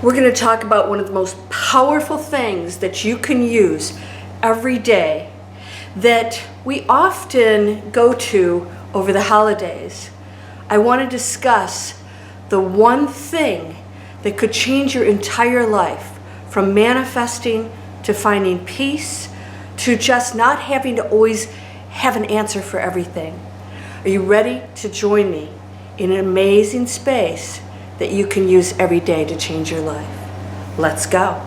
We're going to talk about one of the most powerful things that you can use every day that we often go to over the holidays. I want to discuss the one thing that could change your entire life, from manifesting to finding peace to just not having to always have an answer for everything. Are you ready to join me in an amazing space that you can use every day to change your life? Let's go.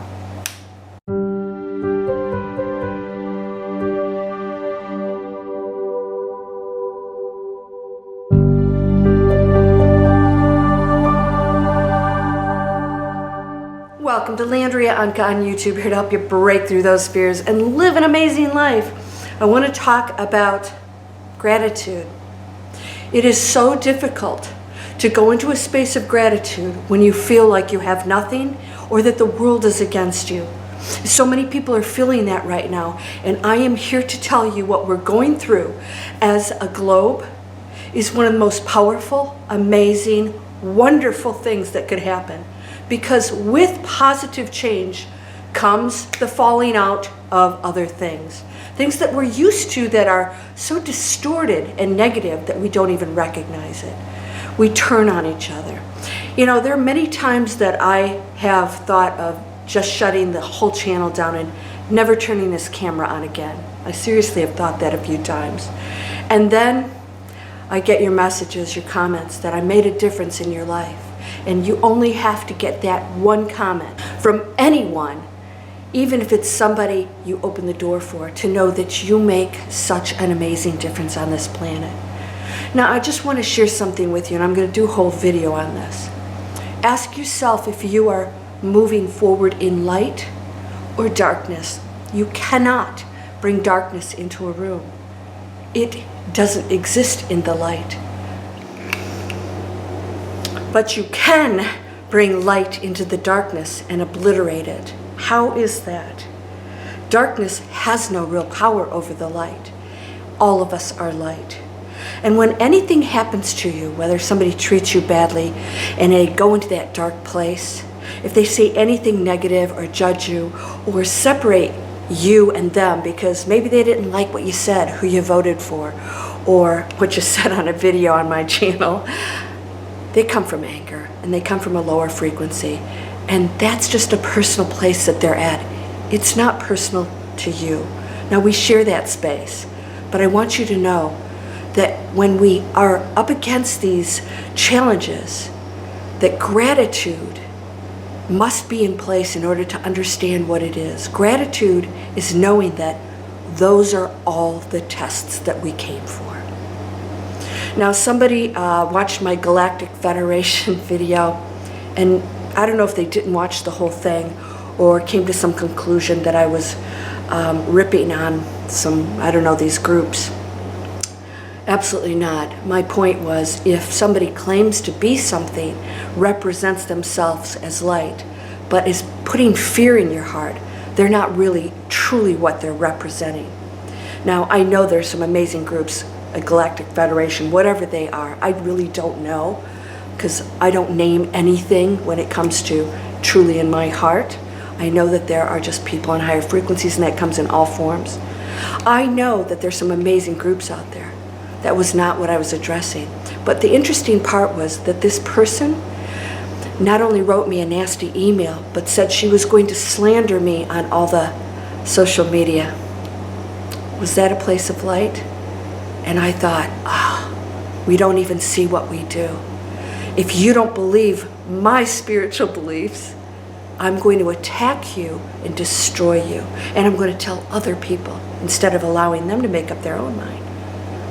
Welcome to Landria Onkka on YouTube, here to help you break through those fears and live an amazing life. I want to talk about gratitude. It is so difficult to go into a space of gratitude when you feel like you have nothing or that the world is against you. So many people are feeling that right now, and I am here to tell you what we're going through as a globe is one of the most powerful, amazing, wonderful things that could happen. Because with positive change comes the falling out of other things. Things that we're used to that are so distorted and negative that we don't even recognize it. We turn on each other. You know, there are many times that I have thought of just shutting the whole channel down and never turning this camera on again. I seriously have thought that a few times. And then I get your messages, your comments that I made a difference in your life. And you only have to get that one comment from anyone, even if it's somebody you open the door for, to know that you make such an amazing difference on this planet. Now, I just want to share something with you, and I'm going to do a whole video on this. Ask yourself if you are moving forward in light or darkness. You cannot bring darkness into a room. It doesn't exist in the light. But you can bring light into the darkness and obliterate it. How is that? Darkness has no real power over the light. All of us are light. And when anything happens to you, whether somebody treats you badly and they go into that dark place, if they say anything negative or judge you or separate you and them because maybe they didn't like what you said, who you voted for, or what you said on a video on my channel, they come from anger and they come from a lower frequency. And that's just a personal place that they're at. It's not personal to you. Now, we share that space, but I want you to know that when we are up against these challenges, that gratitude must be in place in order to understand what it is. Gratitude is knowing that those are all the tests that we came for. Now, somebody watched my Galactic Federation video, and I don't know if they didn't watch the whole thing or came to some conclusion that I was ripping on some, I don't know, these groups. Absolutely not. My point was, if somebody claims to be something, represents themselves as light, but is putting fear in your heart, they're not really truly what they're representing. Now, I know there's some amazing groups, a Galactic Federation, whatever they are. I really don't know, because I don't name anything when it comes to truly in my heart. I know that there are just people on higher frequencies, and that comes in all forms. I know that there's some amazing groups out there. That was not what I was addressing. But the interesting part was that this person not only wrote me a nasty email, but said she was going to slander me on all the social media. Was that a place of light? And I thought, we don't even see what we do. If you don't believe my spiritual beliefs, I'm going to attack you and destroy you. And I'm going to tell other people instead of allowing them to make up their own mind.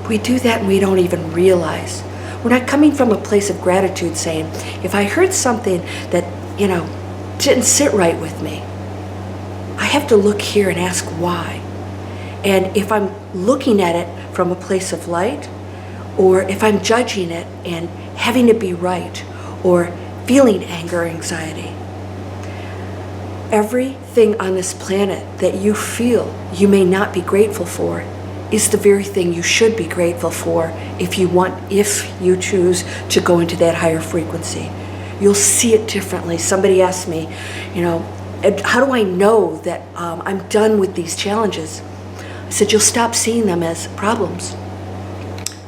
We do that and we don't even realize. We're not coming from a place of gratitude saying, if I heard something that, didn't sit right with me, I have to look here and ask why. And if I'm looking at it from a place of light, or if I'm judging it and having to be right, or feeling anger or anxiety, everything on this planet that you feel you may not be grateful for is the very thing you should be grateful for if you choose to go into that higher frequency. You'll see it differently. Somebody asked me, how do I know that I'm done with these challenges? I said, you'll stop seeing them as problems.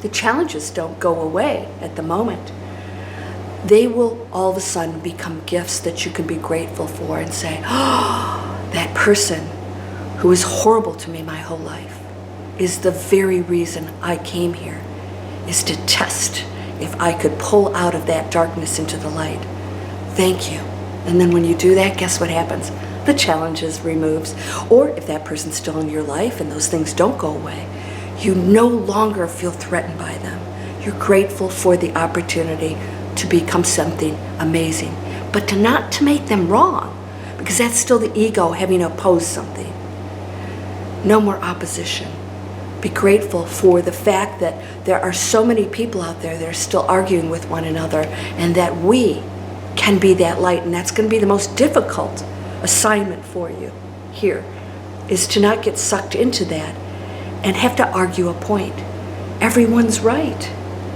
The challenges don't go away at the moment. They will all of a sudden become gifts that you can be grateful for and say, oh, that person who was horrible to me my whole life is the very reason I came here, is to test if I could pull out of that darkness into the light. Thank you. And then when you do that, guess what happens? The challenge is removed. Or if that person's still in your life and those things don't go away, you no longer feel threatened by them. You're grateful for the opportunity to become something amazing, but not to make them wrong, because that's still the ego having to oppose something. No more opposition. Be grateful for the fact that there are so many people out there that are still arguing with one another, and that we can be that light. And that's going to be the most difficult assignment for you here, is to not get sucked into that and have to argue a point. Everyone's right.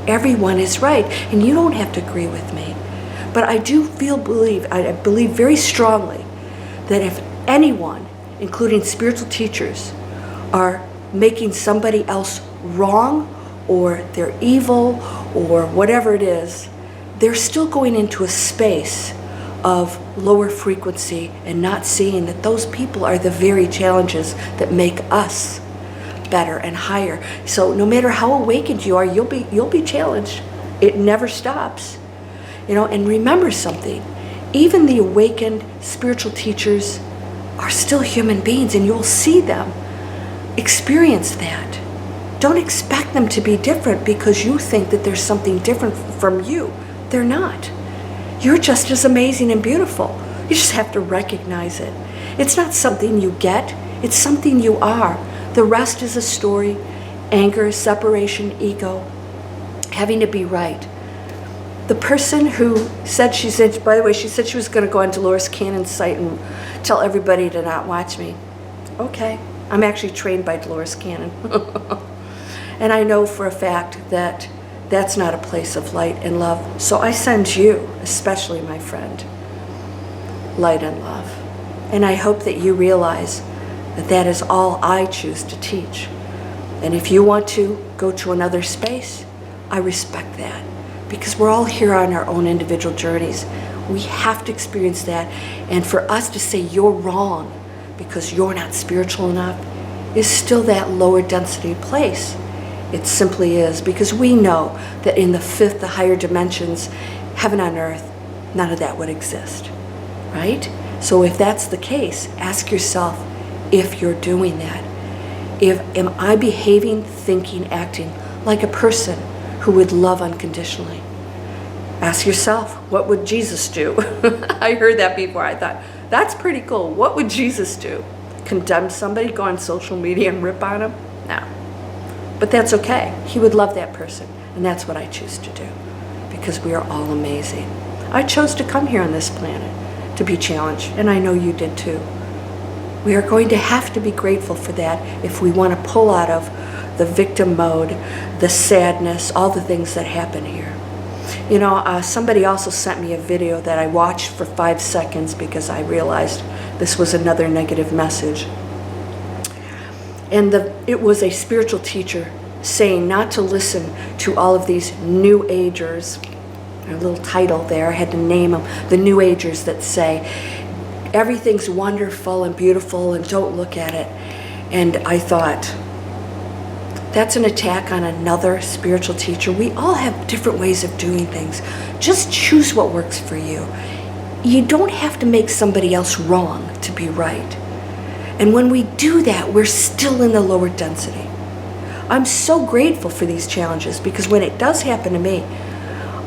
Everyone is right, and you don't have to agree with me. But I believe very strongly that if anyone, including spiritual teachers, are making somebody else wrong, or they're evil, or whatever it is, they're still going into a space of lower frequency and not seeing that those people are the very challenges that make us better and higher. So no matter how awakened you are, you'll be challenged. It never stops. And remember something. Even the awakened spiritual teachers are still human beings, and you'll see them experience that. Don't expect them to be different because you think that there's something different from you. They're not. You're just as amazing and beautiful. You just have to recognize it. It's not something you get, it's something you are. The rest is a story: anger, separation, ego, having to be right. The person who said, she said she was going to go on Dolores Cannon's site and tell everybody to not watch me. Okay, I'm actually trained by Dolores Cannon. And I know for a fact that that's not a place of light and love. So I send you, especially my friend, light and love. And I hope that you realize that that is all I choose to teach. And if you want to go to another space, I respect that, because we're all here on our own individual journeys. We have to experience that. And for us to say you're wrong because you're not spiritual enough is still that lower density place. It simply is, because we know that in the fifth, the higher dimensions, heaven on earth, none of that would exist, right? So if that's the case, ask yourself if you're doing that. Am I behaving, thinking, acting like a person who would love unconditionally? Ask yourself, what would Jesus do? I heard that before. I thought, that's pretty cool. What would Jesus do? Condemn somebody, go on social media and rip on them? No. But that's okay. He would love that person. And that's what I choose to do, because we are all amazing. I chose to come here on this planet to be challenged, and I know you did too. We are going to have to be grateful for that if we want to pull out of the victim mode, the sadness, all the things that happen here. Somebody also sent me a video that I watched for 5 seconds because I realized this was another negative message. And it was a spiritual teacher saying not to listen to all of these New Agers. A little title there, I had to name them, the New Agers that say everything's wonderful and beautiful and don't look at it. And I thought, that's an attack on another spiritual teacher. We all have different ways of doing things. Just choose what works for you. You don't have to make somebody else wrong to be right. And when we do that, we're still in the lower density. I'm so grateful for these challenges, because when it does happen to me,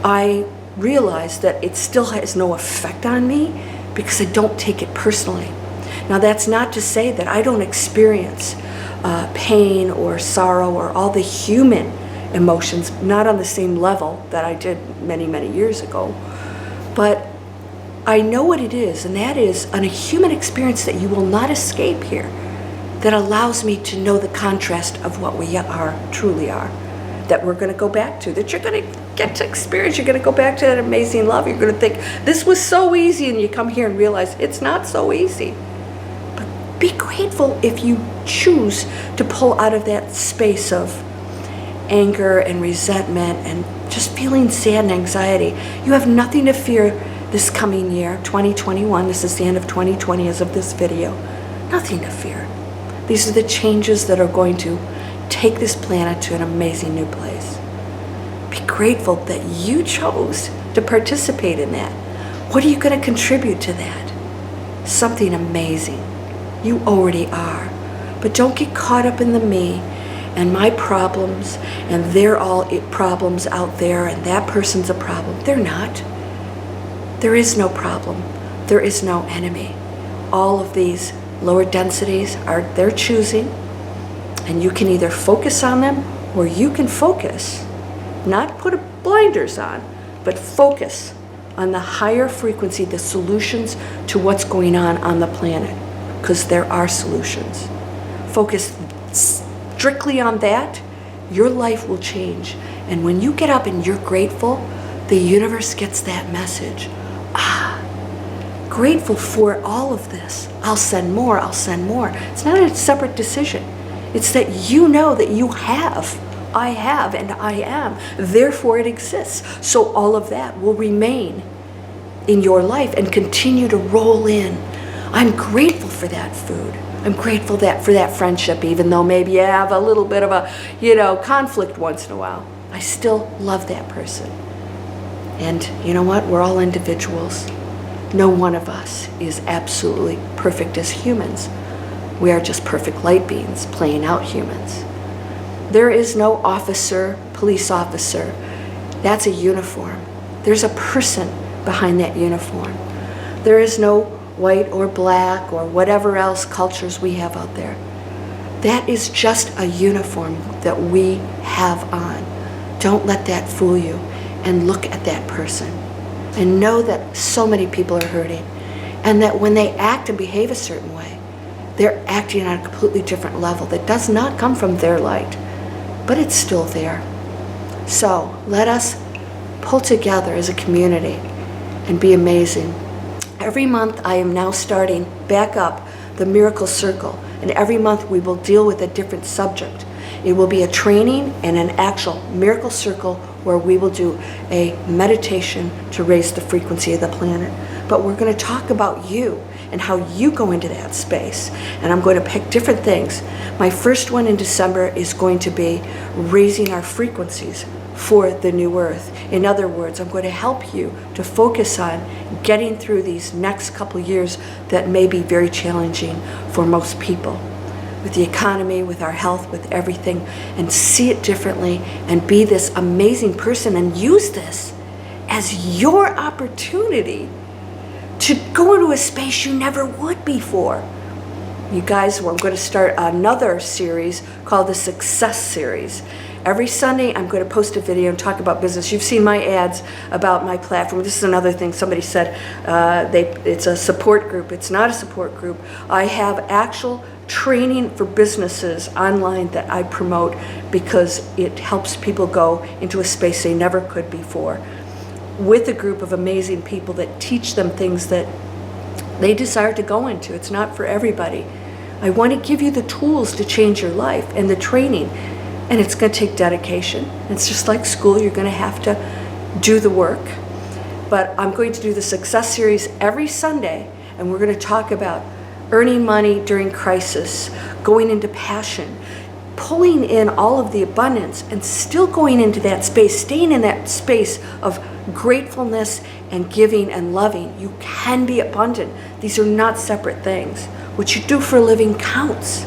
I realize that it still has no effect on me because I don't take it personally. Now, that's not to say that I don't experience pain or sorrow or all the human emotions, not on the same level that I did many, many years ago. But I know what it is, and that is a human experience that you will not escape here, that allows me to know the contrast of what we are, truly are, that we're going to go back to, that you're going to get to experience. You're going to go back to that amazing love. You're going to think, this was so easy, and you come here and realize it's not so easy. But be grateful if you choose to pull out of that space of anger and resentment and just feeling sad and anxiety. You have nothing to fear this coming year, 2021. This is the end of 2020 as of this video. Nothing to fear. These are the changes that are going to take this planet to an amazing new place. Be grateful that you chose to participate in that. What are you going to contribute to that? Something amazing. You already are. But don't get caught up in the me and my problems, and they're all problems out there, and that person's a problem. They're not. There is no problem. There is no enemy. All of these lower densities are their choosing, and you can either focus on them, or you can focus, not put blinders on, but focus on the higher frequency, the solutions to what's going on the planet, because there are solutions. Focus strictly on that, your life will change. And when you get up and you're grateful, the universe gets that message. Grateful for all of this. I'll send more, I'll send more. It's not a separate decision. It's that you know that you have, I have, and I am. Therefore it exists. So all of that will remain in your life and continue to roll in. I'm grateful for that food. I'm grateful for that friendship, even though maybe you have a little bit of a, conflict once in a while. I still love that person. And you know what? We're all individuals. No one of us is absolutely perfect as humans. We are just perfect light beings playing out humans. There is no officer, police officer. That's a uniform. There's a person behind that uniform. There is no white or black or whatever else cultures we have out there. That is just a uniform that we have on. Don't let that fool you, and look at that person and know that so many people are hurting, and that when they act and behave a certain way, they're acting on a completely different level that does not come from their light, but it's still there. So let us pull together as a community and be amazing. Every month I am now starting back up the Miracle Circle, and every month we will deal with a different subject. It will be a training and an actual Miracle Circle where we will do a meditation to raise the frequency of the planet. But we're going to talk about you and how you go into that space. And I'm going to pick different things. My first one in December is going to be raising our frequencies for the new earth. In other words, I'm going to help you to focus on getting through these next couple years that may be very challenging for most people. With the economy, with our health, with everything, and see it differently and be this amazing person and use this as your opportunity to go into a space you never would before. You guys, I'm going to start another series called the Success Series. Every Sunday, I'm going to post a video and talk about business. You've seen my ads about my platform. This is another thing. Somebody said it's a support group. It's not a support group. I have actual training for businesses online that I promote because it helps people go into a space they never could before, with a group of amazing people that teach them things that they desire to go into. It's not for everybody. I want to give you the tools to change your life and the training. And it's going to take dedication. It's just like school. You're going to have to do the work. But I'm going to do the Success Series every Sunday, and we're going to talk about earning money during crisis, going into passion, pulling in all of the abundance, and still going into that space, staying in that space of gratefulness and giving and loving. You can be abundant. These are not separate things. What you do for a living counts.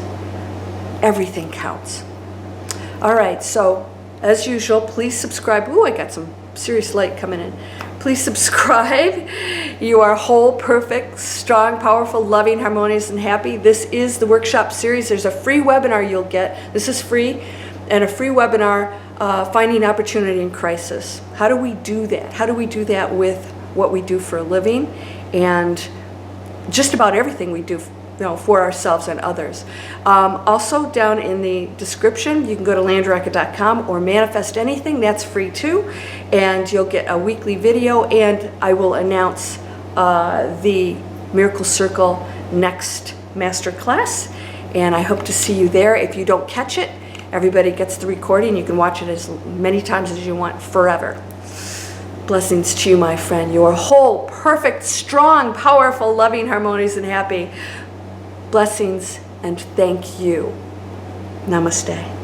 Everything counts. All right, so as usual, please subscribe. Ooh, I got some serious light coming in. Please subscribe. You are whole, perfect, strong, powerful, loving, harmonious, and happy. This is the workshop series. There's a free webinar you'll get. This is free, and a free webinar, Finding Opportunity in Crisis. How do we do that? How do we do that with what we do for a living and just about everything we do? for ourselves and others. Also, down in the description, you can go to landriaonkka.com or Manifest Anything. That's free too, and you'll get a weekly video. And I will announce the Miracle Circle next masterclass, and I hope to see you there. If you don't catch it, everybody gets the recording. You can watch it as many times as you want, forever. Blessings to you, my friend. You are whole, perfect, strong, powerful, loving, harmonious, and happy. Blessings and thank you. Namaste.